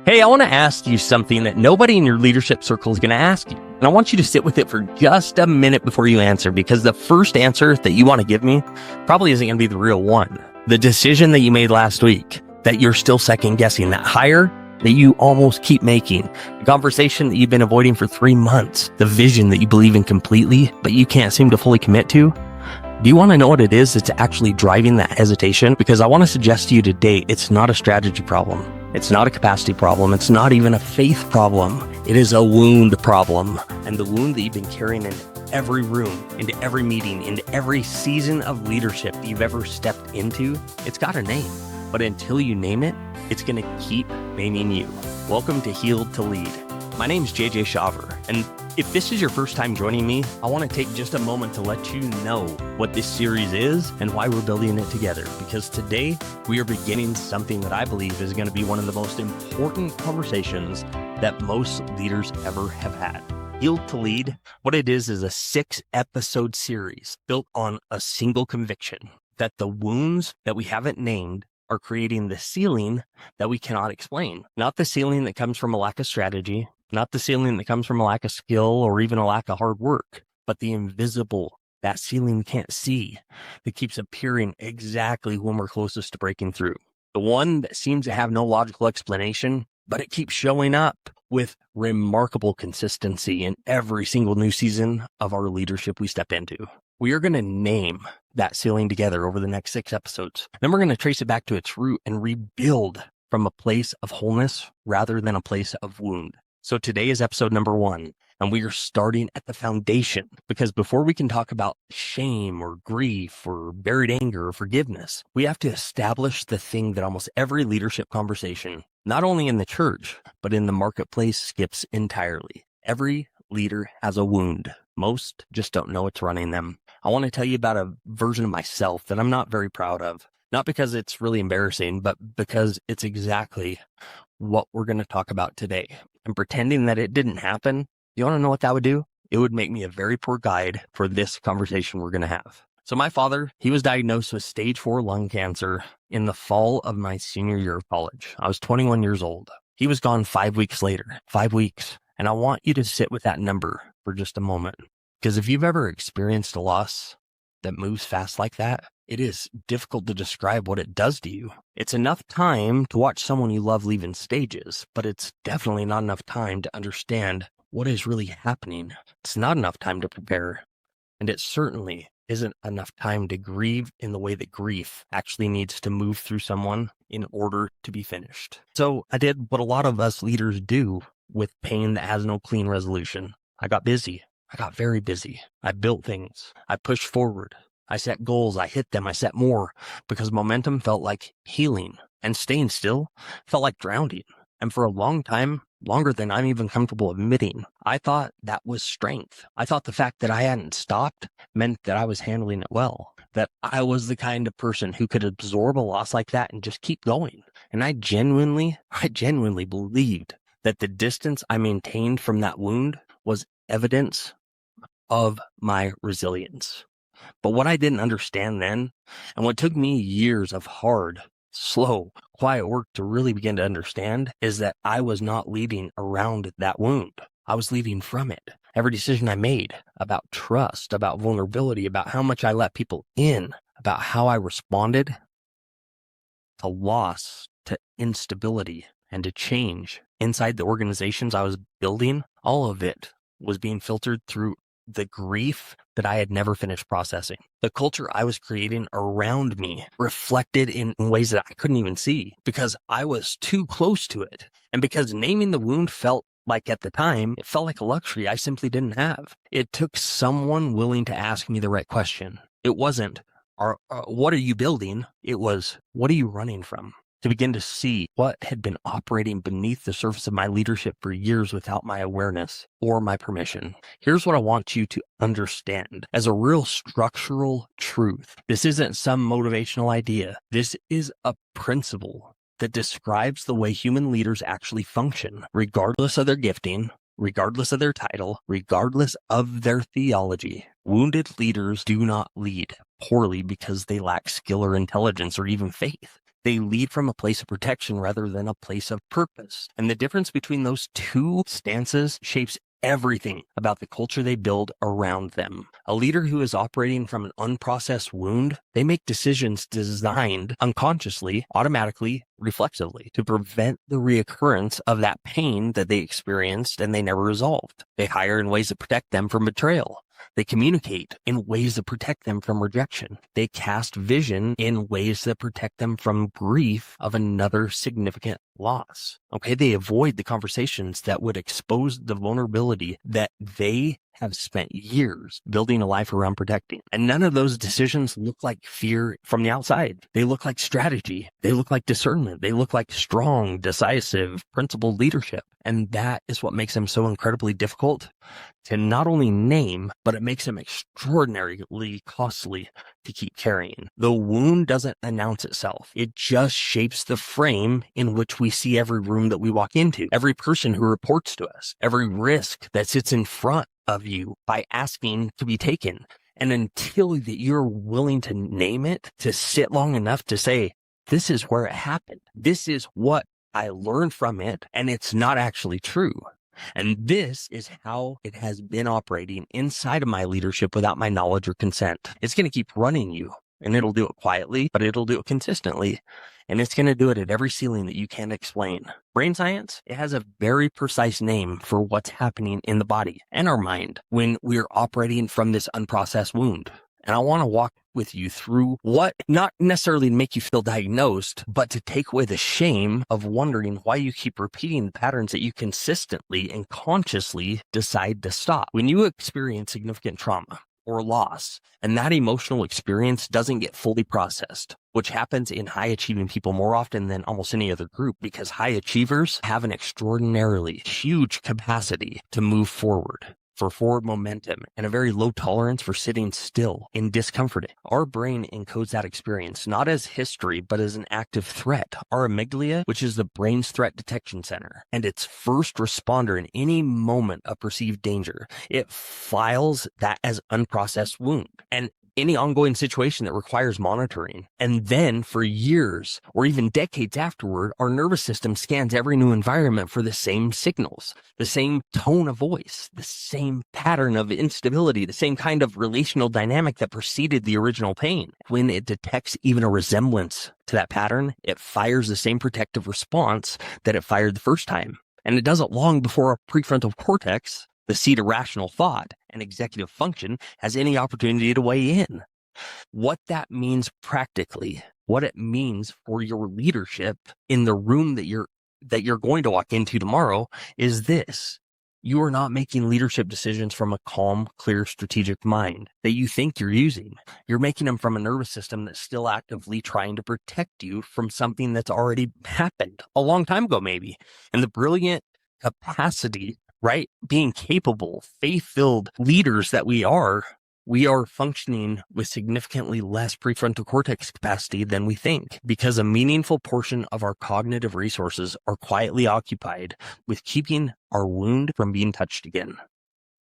Hey, I want to ask you something that nobody in your leadership circle is going to ask you. And I want you to sit with it for just a minute before you answer, because the first answer that you want to give me probably isn't going to be the real one. The decision that you made last week that you're still second guessing, that hire that you almost keep making, the conversation that you've been avoiding for 3 months, the vision that you believe in completely, but you can't seem to fully commit to. Do you want to know what it is that's actually driving that hesitation? Because I want to suggest to you today, it's not a strategy problem. It's not a capacity problem. It's not even a faith problem. It is a wound problem. And the wound that you've been carrying in every room, into every meeting, into every season of leadership that you've ever stepped into, it's got a name. But until you name it, it's going to keep naming you. Welcome to Healed to Lead. My name's JJ Shaver, and if this is your first time joining me, I want to take just a moment to let you know what this series is and why we're building it together, because today we are beginning something that I believe is going to be one of the most important conversations that most leaders ever have had. Healed to Lead, what it is a 6-episode series built on a single conviction that the wounds that we haven't named are creating the ceiling that we cannot explain. Not the ceiling that comes from a lack of strategy, not the ceiling that comes from a lack of skill or even a lack of hard work, but the invisible, that ceiling we can't see, that keeps appearing exactly when we're closest to breaking through. The one that seems to have no logical explanation, but it keeps showing up with remarkable consistency in every single new season of our leadership we step into. We are going to name that ceiling together over the next 6 episodes. Then we're going to trace it back to its root and rebuild from a place of wholeness rather than a place of wound. So today is episode number 1, and we are starting at the foundation, because before we can talk about shame or grief or buried anger or forgiveness, we have to establish the thing that almost every leadership conversation, not only in the church, but in the marketplace, skips entirely. Every leader has a wound. Most just don't know it's running them. I want to tell you about a version of myself that I'm not very proud of. Not because it's really embarrassing, but because it's exactly what we're going to talk about today. And pretending that it didn't happen, you want to know what that would do? It would make me a very poor guide for this conversation we're going to have. So my father, he was diagnosed with stage 4 lung cancer in the fall of my senior year of college. I was 21 years old. He was gone 5 weeks later, 5 weeks. And I want you to sit with that number for just a moment. Because if you've ever experienced a loss that moves fast like that, it is difficult to describe what it does to you. It's enough time to watch someone you love leave in stages, but it's definitely not enough time to understand what is really happening. It's not enough time to prepare, and it certainly isn't enough time to grieve in the way that grief actually needs to move through someone in order to be finished. So I did what a lot of us leaders do with pain that has no clean resolution. I got busy. I got very busy. I built things. I pushed forward. I set goals. I hit them. I set more, because momentum felt like healing, and staying still felt like drowning. And for a long time, longer than I'm even comfortable admitting, I thought that was strength. I thought the fact that I hadn't stopped meant that I was handling it well, that I was the kind of person who could absorb a loss like that and just keep going. And I genuinely believed that the distance I maintained from that wound was evidence of my resilience. But what I didn't understand then, and what took me years of hard, slow, quiet work to really begin to understand, is that I was not leading around that wound. I was leading from it. Every decision I made about trust, about vulnerability, about how much I let people in, about how I responded to loss, to instability, and to change inside the organizations I was building, all of it was being filtered through the grief that I had never finished processing. The culture I was creating around me reflected in ways that I couldn't even see, because I was too close to it. And because naming the wound felt like, at the time, it felt like a luxury I simply didn't have. It took someone willing to ask me the right question. It wasn't, what are you building? It was, what are you running from? To begin to see what had been operating beneath the surface of my leadership for years without my awareness or my permission. Here's what I want you to understand as a real structural truth. This isn't some motivational idea. This is a principle that describes the way human leaders actually function, regardless of their gifting, regardless of their title, regardless of their theology. Wounded leaders do not lead poorly because they lack skill or intelligence or even faith. They lead from a place of protection rather than a place of purpose. And the difference between those two stances shapes everything about the culture they build around them. A leader who is operating from an unprocessed wound, they make decisions designed unconsciously, automatically, reflexively to prevent the reoccurrence of that pain that they experienced and they never resolved. They hire in ways that protect them from betrayal. They communicate in ways that protect them from rejection. They cast vision in ways that protect them from grief of another significant loss. Okay, they avoid the conversations that would expose the vulnerability that they have spent years building a life around protecting. And none of those decisions look like fear from the outside. They look like strategy. They look like discernment. They look like strong, decisive, principled leadership. And that is what makes them so incredibly difficult to not only name, but it makes them extraordinarily costly to keep carrying. The wound doesn't announce itself. It just shapes the frame in which we see every room that we walk into, every person who reports to us, every risk that sits in front of you by asking to be taken. And until that you're willing to name it, to sit long enough to say, this is where it happened. This is what I learned from it, and it's not actually true. And this is how it has been operating inside of my leadership without my knowledge or consent. It's going to keep running you, and it'll do it quietly, but it'll do it consistently. And it's going to do it at every ceiling that you can't explain. Brain science, it has a very precise name for what's happening in the body and our mind when we're operating from this unprocessed wound. And I want to walk with you through what, not necessarily to make you feel diagnosed, but to take away the shame of wondering why you keep repeating the patterns that you consistently and consciously decide to stop. When you experience significant trauma or loss, and that emotional experience doesn't get fully processed, which happens in high achieving people more often than almost any other group, because high achievers have an extraordinarily huge capacity to move forward, for forward momentum, and a very low tolerance for sitting still in discomfort. Our brain encodes that experience not as history, but as an active threat. Our amygdala, which is the brain's threat detection center, and its first responder in any moment of perceived danger, it files that as unprocessed wound. And any ongoing situation that requires monitoring. And then for years or even decades afterward, our nervous system scans every new environment for the same signals, the same tone of voice, the same pattern of instability, the same kind of relational dynamic that preceded the original pain. When it detects even a resemblance to that pattern, it fires the same protective response that it fired the first time. And it does it long before our prefrontal cortex, the seat of rational thought and executive function, has any opportunity to weigh in. What that means practically, what it means for your leadership in the room that you're going to walk into tomorrow is this. You are not making leadership decisions from a calm, clear, strategic mind that you think you're using. You're making them from a nervous system that's still actively trying to protect you from something that's already happened a long time ago, maybe. And the brilliant capacity, right? Being capable, faith-filled leaders that we are functioning with significantly less prefrontal cortex capacity than we think, because a meaningful portion of our cognitive resources are quietly occupied with keeping our wound from being touched again.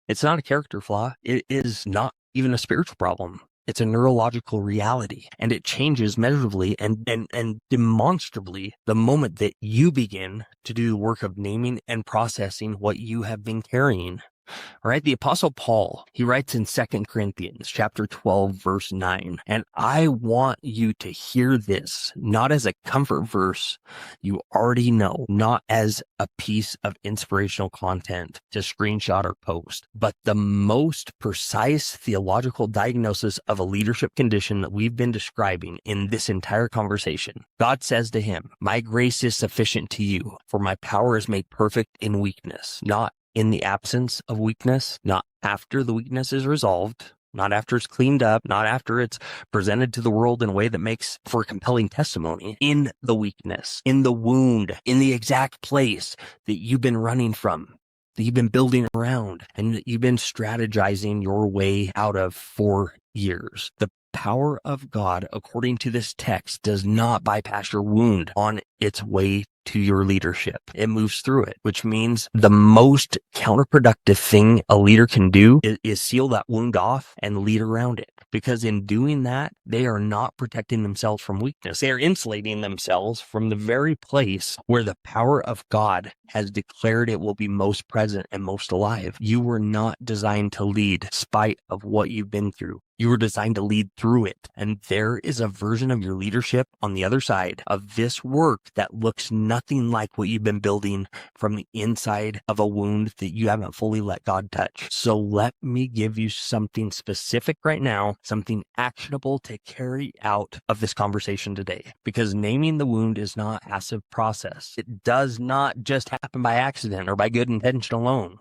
It's not a character flaw. It is not even a spiritual problem. It's a neurological reality, and it changes measurably and demonstrably the moment that you begin to do the work of naming and processing what you have been carrying. All right, the Apostle Paul, he writes in 2 Corinthians chapter 12, verse 9, and I want you to hear this, not as a comfort verse you already know, not as a piece of inspirational content to screenshot or post, but the most precise theological diagnosis of a leadership condition that we've been describing in this entire conversation. God says to him, my grace is sufficient to you, for my power is made perfect in weakness, not in the absence of weakness, not after the weakness is resolved, not after it's cleaned up, not after it's presented to the world in a way that makes for a compelling testimony, in the weakness, in the wound, in the exact place that you've been running from, that you've been building around, and that you've been strategizing your way out of for years. The power of God, according to this text, does not bypass your wound on its way to your leadership. It moves through it, which means the most counterproductive thing a leader can do is seal that wound off and lead around it. because in doing that, they are not protecting themselves from weakness. They are insulating themselves from the very place where the power of God has declared it will be most present and most alive. You were not designed to lead in spite of what you've been through. You were designed to lead through it. And there is a version of your leadership on the other side of this work that looks nothing like what you've been building from the inside of a wound that you haven't fully let God touch. So let me give you something specific right now, something actionable to carry out of this conversation today. Because naming the wound is not a passive process. It does not just happen by accident or by good intention alone.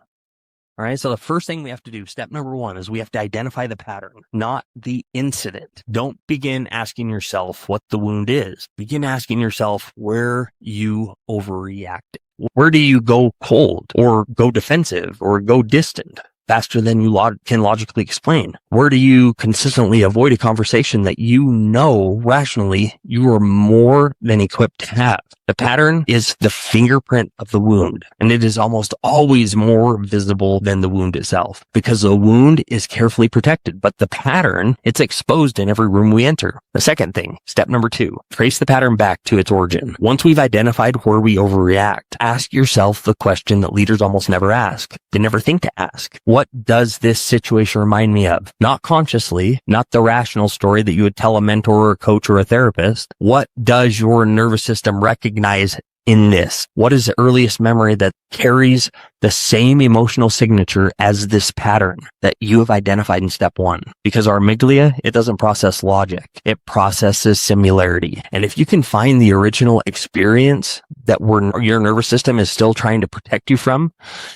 All right. So the first thing we have to do, step number one, is we have to identify the pattern, not the incident. Don't begin asking yourself what the wound is. Begin asking yourself where you overreacted. Where do you go cold or go defensive or go distant faster than you can logically explain? Where do you consistently avoid a conversation that you know rationally you are more than equipped to have? The pattern is the fingerprint of the wound, and it is almost always more visible than the wound itself because the wound is carefully protected, but the pattern, it's exposed in every room we enter. The second thing, step number two, trace the pattern back to its origin. Once we've identified where we overreact, ask yourself the question that leaders almost never ask. They never think to ask. What does this situation remind me of? Not consciously, not the rational story that you would tell a mentor or a coach or a therapist. What does your nervous system recognize in this? What is the earliest memory that carries the same emotional signature as this pattern that you have identified in step one? Because our amygdala, it doesn't process logic. It processes similarity. And if you can find the original experience that your nervous system is still trying to protect you from,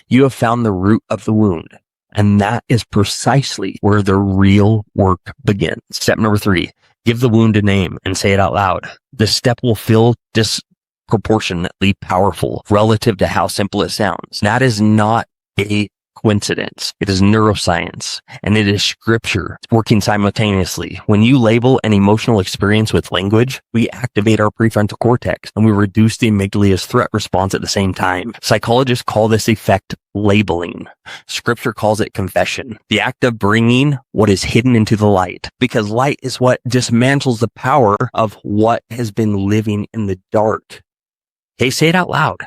you have found the root of the wound. And that is precisely where the real work begins. Step number three, give the wound a name and say it out loud. This step will feel disproportionately powerful relative to how simple it sounds. That is not a coincidence. It is neuroscience and it is scripture working simultaneously. When you label an emotional experience with language, we activate our prefrontal cortex and we reduce the amygdala's threat response at the same time. Psychologists call this effect labeling. Scripture calls it confession, the act of bringing what is hidden into the light, because light is what dismantles the power of what has been living in the dark. Okay, say it out loud.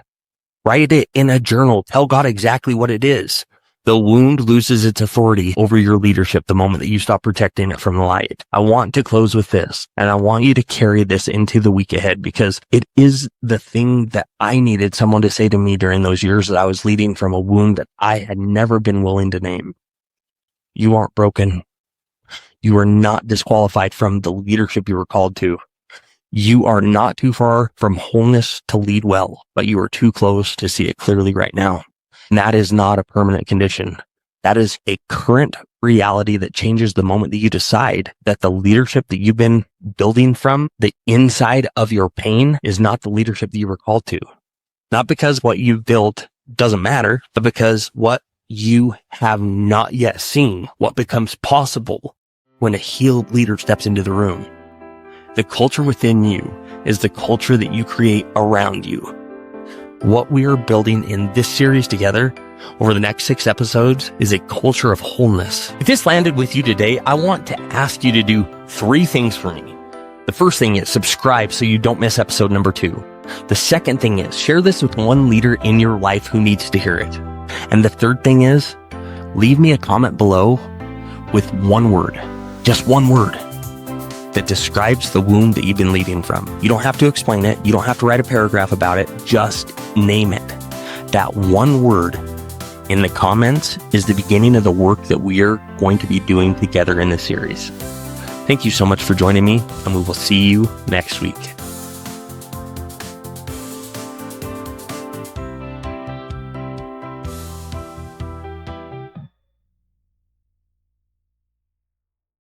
Write it in a journal. Tell God exactly what it is. The wound loses its authority over your leadership the moment that you stop protecting it from the light. I want to close with this, and I want you to carry this into the week ahead because it is the thing that I needed someone to say to me during those years that I was leading from a wound that I had never been willing to name. You aren't broken. You are not disqualified from the leadership you were called to. You are not too far from wholeness to lead well, but you are too close to see it clearly right now. And that is not a permanent condition. That is a current reality that changes the moment that you decide that the leadership that you've been building from the inside of your pain is not the leadership that you were called to. Not because what you've built doesn't matter, but because what you have not yet seen, what becomes possible when a healed leader steps into the room. The culture within you is the culture that you create around you. What we are building in this series together over the next 6 episodes is a culture of wholeness. If this landed with you today, I want to ask you to do 3 things for me. The first thing is subscribe so you don't miss episode number 2. The second thing is share this with one leader in your life who needs to hear it. And the third thing is leave me a comment below with one word, just one word, that describes the wound that you've been leading from. You don't have to explain it. You don't have to write a paragraph about it. Just name it. That one word in the comments is the beginning of the work that we are going to be doing together in this series. Thank you so much for joining me, and we will see you next week.